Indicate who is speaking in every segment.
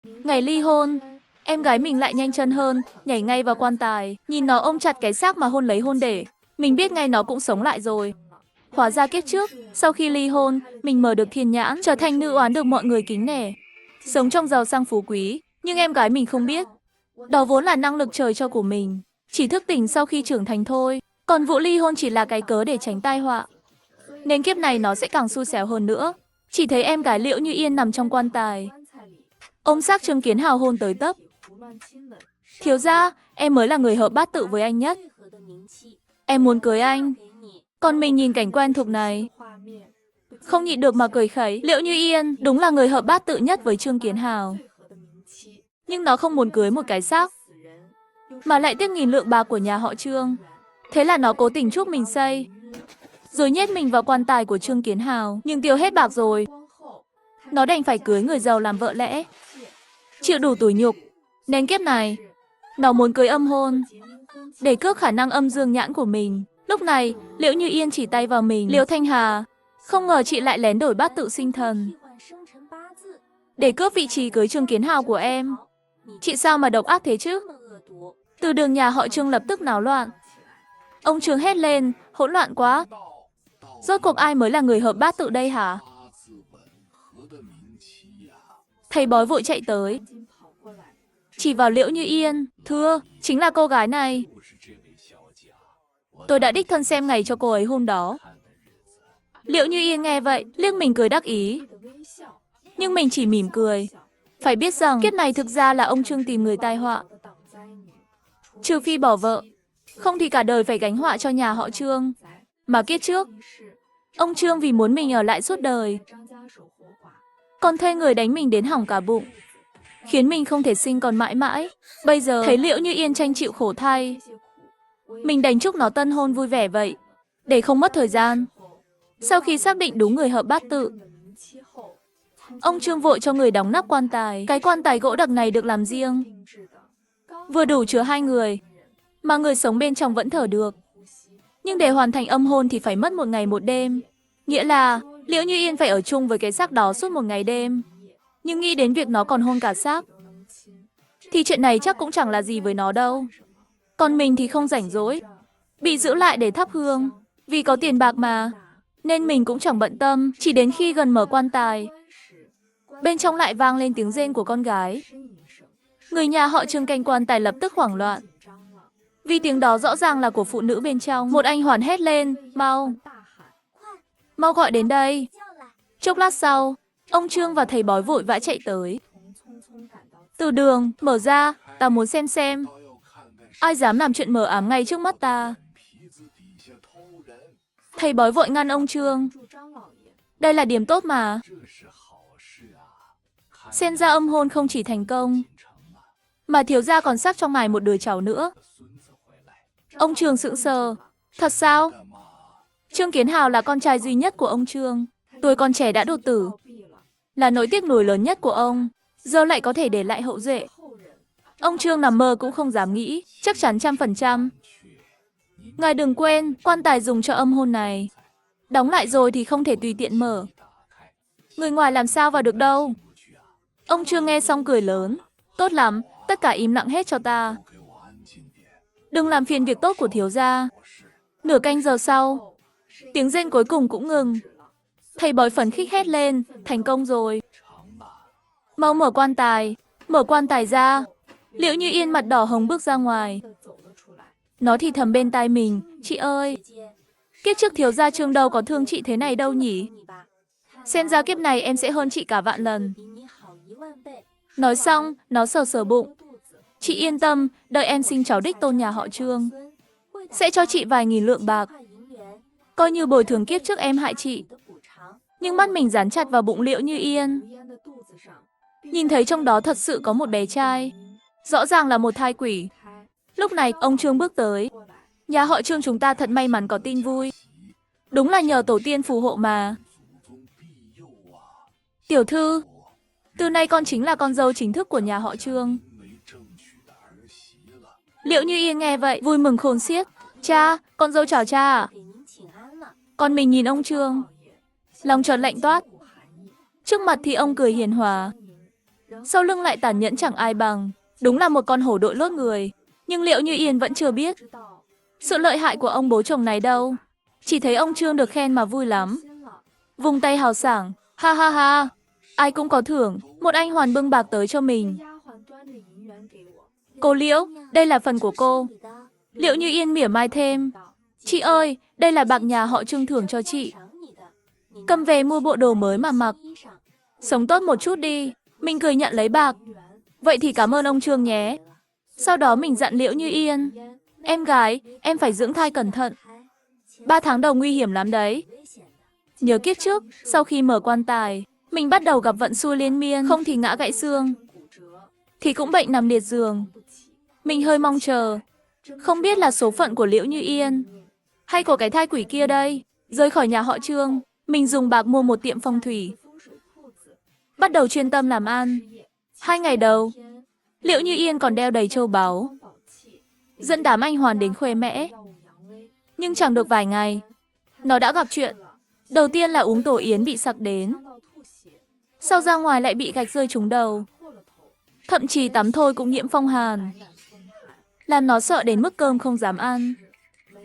Speaker 1: Ngày ly hôn, em gái mình lại nhanh chân hơn, nhảy ngay vào quan tài, nhìn nó ôm chặt cái xác mà hôn lấy hôn để. Mình biết ngay nó cũng sống lại rồi. Hóa ra kiếp trước, sau khi ly hôn, mình mở được thiên nhãn, trở thành nữ oán được mọi người kính nể. Sống trong giàu sang phú quý, nhưng em gái mình không biết. Đó vốn là năng lực trời cho của mình, chỉ thức tỉnh sau khi trưởng thành thôi. Còn vụ ly hôn chỉ là cái cớ để tránh tai họa. Nên kiếp này nó sẽ càng xui xẻo hơn nữa. Chỉ thấy em gái Liễu Như Yên nằm trong quan tài, ôm xác Trương Kiến Hào hôn tới tấp. Thiếu gia, em mới là người hợp bát tự với anh nhất. Em muốn cưới anh. Còn mình nhìn cảnh quen thuộc này, không nhịn được mà cười khẩy. Liễu Như Yên đúng là người hợp bát tự nhất với Trương Kiến Hào. Nhưng nó không muốn cưới một cái xác, mà lại tiếc nghìn lượng bạc của nhà họ Trương. Thế là nó cố tình chuốc mình xây, rồi nhét mình vào quan tài của Trương Kiến Hào. Nhưng tiêu hết bạc rồi, nó đành phải cưới người giàu làm vợ lẽ, chịu đủ tủi nhục. Nên kiếp này, nó muốn cưới âm hôn, để cướp khả năng âm dương nhãn của mình. Lúc này, Liễu Như Yên chỉ tay vào mình. Liễu Thanh Hà, không ngờ chị lại lén đổi bát tự sinh thần, để cướp vị trí cưới Trương Kiến Hào của em. Chị sao mà độc ác thế chứ? Từ đường nhà họ Trương lập tức náo loạn. Ông Trương hét lên, hỗn loạn quá. Rốt cuộc ai mới là người hợp bát tự đây hả? Thầy bói vội chạy tới, chỉ vào Liễu Như Yên. Thưa, chính là cô gái này. Tôi đã đích thân xem ngày cho cô ấy hôm đó. Liễu Như Yên nghe vậy, liếc mình cười đắc ý. Nhưng mình chỉ mỉm cười. Phải biết rằng, kiếp này thực ra là ông Trương tìm người tai họa. Trừ phi bỏ vợ, không thì cả đời phải gánh họa cho nhà họ Trương. Mà kiếp trước, ông Trương vì muốn mình ở lại suốt đời, còn thuê người đánh mình đến hỏng cả bụng, khiến mình không thể sinh còn mãi mãi. Bây giờ, thấy Liễu Như Yên tranh chịu khổ thay, mình đành chúc nó tân hôn vui vẻ vậy, để không mất thời gian. Sau khi xác định đúng người hợp bát tự, ông Trương vội cho người đóng nắp quan tài. Cái quan tài gỗ đặc này được làm riêng, vừa đủ chứa hai người, mà người sống bên trong vẫn thở được. Nhưng để hoàn thành âm hôn thì phải mất một ngày một đêm. Nghĩa là Liễu Như Yên phải ở chung với cái xác đó suốt một ngày đêm. Nhưng nghĩ đến việc nó còn hôn cả xác, thì chuyện này chắc cũng chẳng là gì với nó đâu. Còn mình thì không rảnh rỗi, bị giữ lại để thắp hương. Vì có tiền bạc mà, nên mình cũng chẳng bận tâm. Chỉ đến khi gần mở quan tài, bên trong lại vang lên tiếng rên của con gái. Người nhà họ Trương canh quan tài lập tức hoảng loạn, vì tiếng đó rõ ràng là của phụ nữ bên trong. Một anh hoàn hét lên, mau, mau gọi đến đây. Chốc lát sau, ông Trương và thầy bói vội vã chạy tới. Từ đường, mở ra, ta muốn xem. Ai dám làm chuyện mờ ám ngay trước mắt ta? Thầy bói vội ngăn ông Trương. Đây là điểm tốt mà. Xem ra âm hôn không chỉ thành công, mà thiếu gia còn sắp cho ngài một đứa cháu nữa. Ông Trương sững sờ. Thật sao? Trương Kiến Hào là con trai duy nhất của ông Trương. Tuổi còn trẻ đã đột tử, là nỗi tiếc nuối lớn nhất của ông. Giờ lại có thể để lại hậu duệ. Ông Trương nằm mơ cũng không dám nghĩ, chắc chắn 100%. Ngài đừng quên, quan tài dùng cho âm hôn này, đóng lại rồi thì không thể tùy tiện mở. Người ngoài làm sao vào được đâu. Ông Trương nghe xong cười lớn. Tốt lắm, tất cả im lặng hết cho ta. Đừng làm phiền việc tốt của thiếu gia. Nửa canh giờ sau, tiếng rên cuối cùng cũng ngừng. Thầy bói phấn khích hét lên, thành công rồi. Mau mở quan tài ra. Liễu Như Yên mặt đỏ hồng bước ra ngoài. Nó thì thầm bên tai mình, chị ơi, kiếp trước thiếu gia Trương đâu có thương chị thế này đâu nhỉ. Xem ra kiếp này em sẽ hơn chị cả vạn lần. Nói xong, nó sờ sờ bụng. Chị yên tâm, đợi em sinh cháu đích tôn nhà họ Trương, sẽ cho chị vài nghìn lượng bạc, coi như bồi thường kiếp trước em hại chị. Nhưng mắt mình dán chặt vào bụng Liễu Như Yên, nhìn thấy trong đó thật sự có một bé trai, rõ ràng là một thai quỷ. Lúc này, ông Trương bước tới. Nhà họ Trương chúng ta thật may mắn có tin vui. Đúng là nhờ tổ tiên phù hộ mà. Tiểu thư, từ nay con chính là con dâu chính thức của nhà họ Trương. Liễu Như Yên nghe vậy, vui mừng khôn xiết. Cha, con dâu chào cha ạ. Còn mình nhìn ông Trương, lòng chợt lạnh toát. Trước mặt thì ông cười hiền hòa, sau lưng lại tàn nhẫn chẳng ai bằng. Đúng là một con hổ đội lốt người. Nhưng Liệu Như Yên vẫn chưa biết sự lợi hại của ông bố chồng này đâu. Chỉ thấy ông Trương được khen mà vui lắm. Vùng tay hào sảng, ha ha ha, ai cũng có thưởng. Một anh hoàn bưng bạc tới cho mình. Cô Liễu, đây là phần của cô. Liệu Như Yên mỉa mai thêm. Chị ơi, đây là bạc nhà họ Trương thưởng cho chị. Cầm về mua bộ đồ mới mà mặc. Sống tốt một chút đi. Mình cười nhận lấy bạc. Vậy thì cảm ơn ông Trương nhé. Sau đó mình dặn Liễu Như Yên. Em gái, em phải dưỡng thai cẩn thận. 3 tháng đầu nguy hiểm lắm đấy. Nhớ kiếp trước, sau khi mở quan tài, mình bắt đầu gặp vận xui liên miên, không thì ngã gãy xương, thì cũng bệnh nằm liệt giường. Mình hơi mong chờ, không biết là số phận của Liễu Như Yên, hay của cái thai quỷ kia đây. Rời khỏi nhà họ Trương, mình dùng bạc mua một tiệm phong thủy. Bắt đầu chuyên tâm làm ăn. 2 ngày đầu, Liễu Như Yên còn đeo đầy châu báu, dẫn đám anh hoàn đến khoe mẽ. Nhưng chẳng được vài ngày, nó đã gặp chuyện. Đầu tiên là uống tổ yến bị sặc đến. Sau ra ngoài lại bị gạch rơi trúng đầu. Thậm chí tắm thôi cũng nhiễm phong hàn. Làm nó sợ đến mức cơm không dám ăn.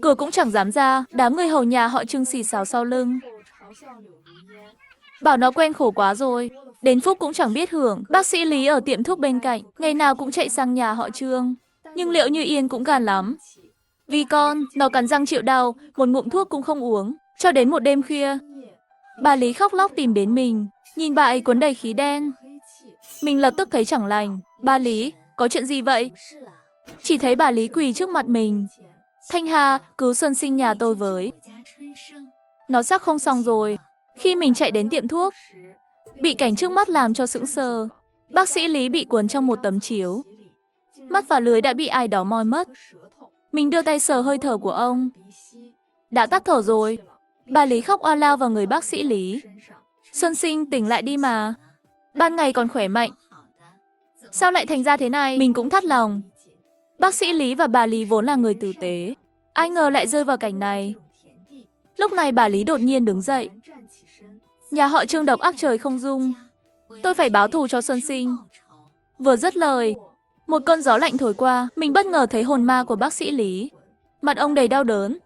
Speaker 1: Cửa cũng chẳng dám ra, đám người hầu nhà họ Trương xì xào sau lưng. Bảo nó quen khổ quá rồi, đến phúc cũng chẳng biết hưởng. Bác sĩ Lý ở tiệm thuốc bên cạnh, ngày nào cũng chạy sang nhà họ Trương. Nhưng Liễu Như Yên cũng gan lắm. Vì con, nó cắn răng chịu đau, một ngụm thuốc cũng không uống. Cho đến một đêm khuya, bà Lý khóc lóc tìm đến mình, nhìn bà ấy cuốn đầy khí đen. Mình lập tức thấy chẳng lành. Bà Lý, có chuyện gì vậy? Chỉ thấy bà Lý quỳ trước mặt mình. Thanh Hà, cứu Xuân Sinh nhà tôi với. Nó sắp không xong rồi. Khi mình chạy đến tiệm thuốc, bị cảnh trước mắt làm cho sững sờ. Bác sĩ Lý bị cuốn trong một tấm chiếu. Mắt và lưới đã bị ai đó moi mất. Mình đưa tay sờ hơi thở của ông. Đã tắt thở rồi. Bà Lý khóc oa lao vào người bác sĩ Lý. Xuân Sinh tỉnh lại đi mà. Ban ngày còn khỏe mạnh. Sao lại thành ra thế này? Mình cũng thắt lòng. Bác sĩ Lý và bà Lý vốn là người tử tế. Ai ngờ lại rơi vào cảnh này. Lúc này bà Lý đột nhiên đứng dậy. Nhà họ Trương độc ác trời không dung. Tôi phải báo thù cho Xuân Sinh. Vừa dứt lời, một cơn gió lạnh thổi qua. Mình bất ngờ thấy hồn ma của bác sĩ Lý. Mặt ông đầy đau đớn,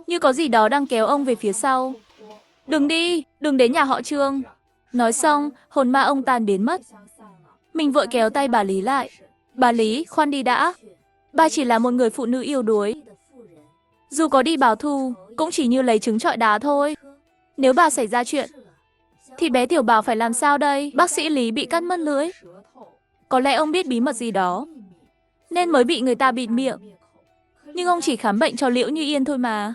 Speaker 1: như có gì đó đang kéo ông về phía sau. Đừng đi, đừng đến nhà họ Trương. Nói xong, hồn ma ông tan biến mất. Mình vội kéo tay bà Lý lại. Bà Lý, khoan đi đã. Bà chỉ là một người phụ nữ yếu đuối. Dù có đi báo thù, cũng chỉ như lấy trứng trọi đá thôi. Nếu bà xảy ra chuyện, thì bé Tiểu Bảo phải làm sao đây? Bác sĩ Lý bị cắt mất lưỡi. Có lẽ ông biết bí mật gì đó, nên mới bị người ta bịt miệng. Nhưng ông chỉ khám bệnh cho Liễu Như Yên thôi mà.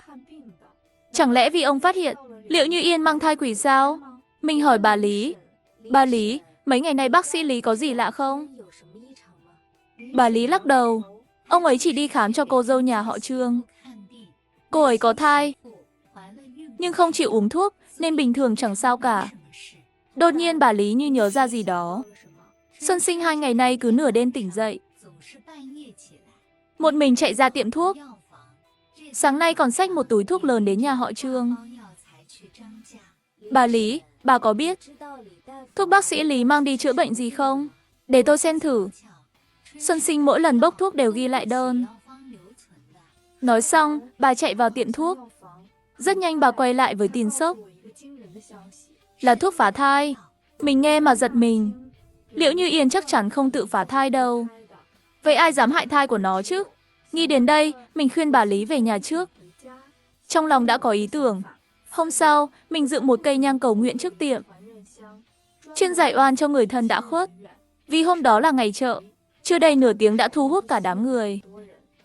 Speaker 1: Chẳng lẽ vì ông phát hiện Liễu Như Yên mang thai quỷ sao? Mình hỏi bà Lý. Bà Lý, mấy ngày nay bác sĩ Lý có gì lạ không? Bà Lý lắc đầu. Ông ấy chỉ đi khám cho cô dâu nhà họ Trương. Cô ấy có thai, nhưng không chịu uống thuốc, nên bình thường chẳng sao cả. Đột nhiên bà Lý như nhớ ra gì đó. Xuân Sinh 2 ngày nay cứ nửa đêm tỉnh dậy, một mình chạy ra tiệm thuốc. Sáng nay còn xách một túi thuốc lớn đến nhà họ Trương. Bà Lý, bà có biết thuốc bác sĩ Lý mang đi chữa bệnh gì không? Để tôi xem thử. Xuân Sinh mỗi lần bốc thuốc đều ghi lại đơn. Nói xong, bà chạy vào tiệm thuốc. Rất nhanh bà quay lại với tin sốc. Là thuốc phá thai. Mình nghe mà giật mình. Liễu Như Yên chắc chắn không tự phá thai đâu. Vậy ai dám hại thai của nó chứ? Nghĩ đến đây, mình khuyên bà Lý về nhà trước. Trong lòng đã có ý tưởng. Hôm sau, mình dựng một cây nhang cầu nguyện trước tiệm, chuyên giải oan cho người thân đã khuất. Vì hôm đó là ngày chợ, chưa đầy nửa tiếng đã thu hút cả đám người.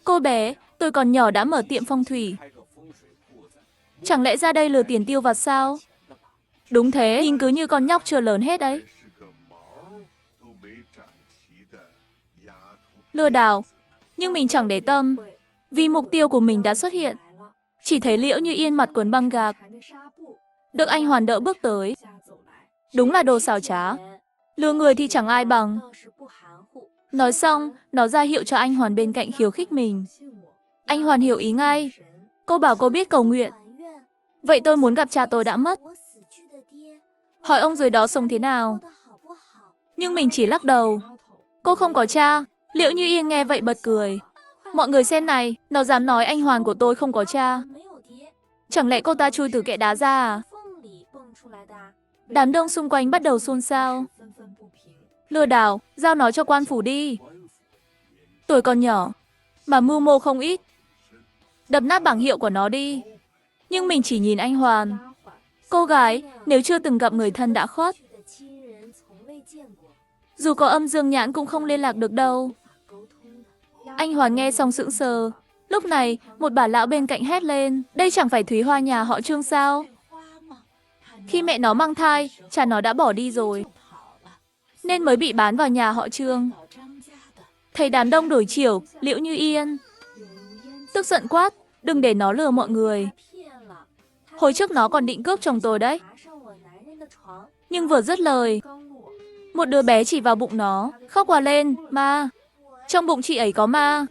Speaker 1: Cô bé, tôi còn nhỏ đã mở tiệm phong thủy. Chẳng lẽ ra đây lừa tiền tiêu vặt sao? Đúng thế, nhìn cứ như con nhóc chưa lớn hết đấy. Lừa đảo. Nhưng mình chẳng để tâm, vì mục tiêu của mình đã xuất hiện. Chỉ thấy Liễu Như Yên mặt quấn băng gạc, được anh Hoàn đỡ bước tới. Đúng là đồ xảo trá. Lừa người thì chẳng ai bằng. Nói xong, nó ra hiệu cho anh Hoàn bên cạnh khiêu khích mình. Anh Hoàn hiểu ý ngay. Cô bảo cô biết cầu nguyện. Vậy tôi muốn gặp cha tôi đã mất. Hỏi ông dưới đó sống thế nào. Nhưng mình chỉ lắc đầu. Cô không có cha. Liễu Như Yên nghe vậy bật cười. Mọi người xem này, nó dám nói anh Hoàn của tôi không có cha. Chẳng lẽ cô ta chui từ kẽ đá ra à? Đám đông xung quanh bắt đầu xôn xao. Lừa đảo, giao nó cho quan phủ đi. Tuổi còn nhỏ, mà mưu mô không ít. Đập nát bảng hiệu của nó đi. Nhưng mình chỉ nhìn anh Hoàn. Cô gái, nếu chưa từng gặp người thân đã khuất. Dù có âm dương nhãn cũng không liên lạc được đâu. Anh Hoàn nghe xong sững sờ. Lúc này, một bà lão bên cạnh hét lên. Đây chẳng phải Thúy Hoa nhà họ Trương sao? Khi mẹ nó mang thai, cha nó đã bỏ đi rồi. Nên mới bị bán vào nhà họ Trương. Thấy đám đông đổi chiều, Liễu Như Yên tức giận quát, đừng để nó lừa mọi người. Hồi trước nó còn định cướp chồng tôi đấy. Nhưng vừa dứt lời, một đứa bé chỉ vào bụng nó, khóc òa lên, ma. Trong bụng chị ấy có ma.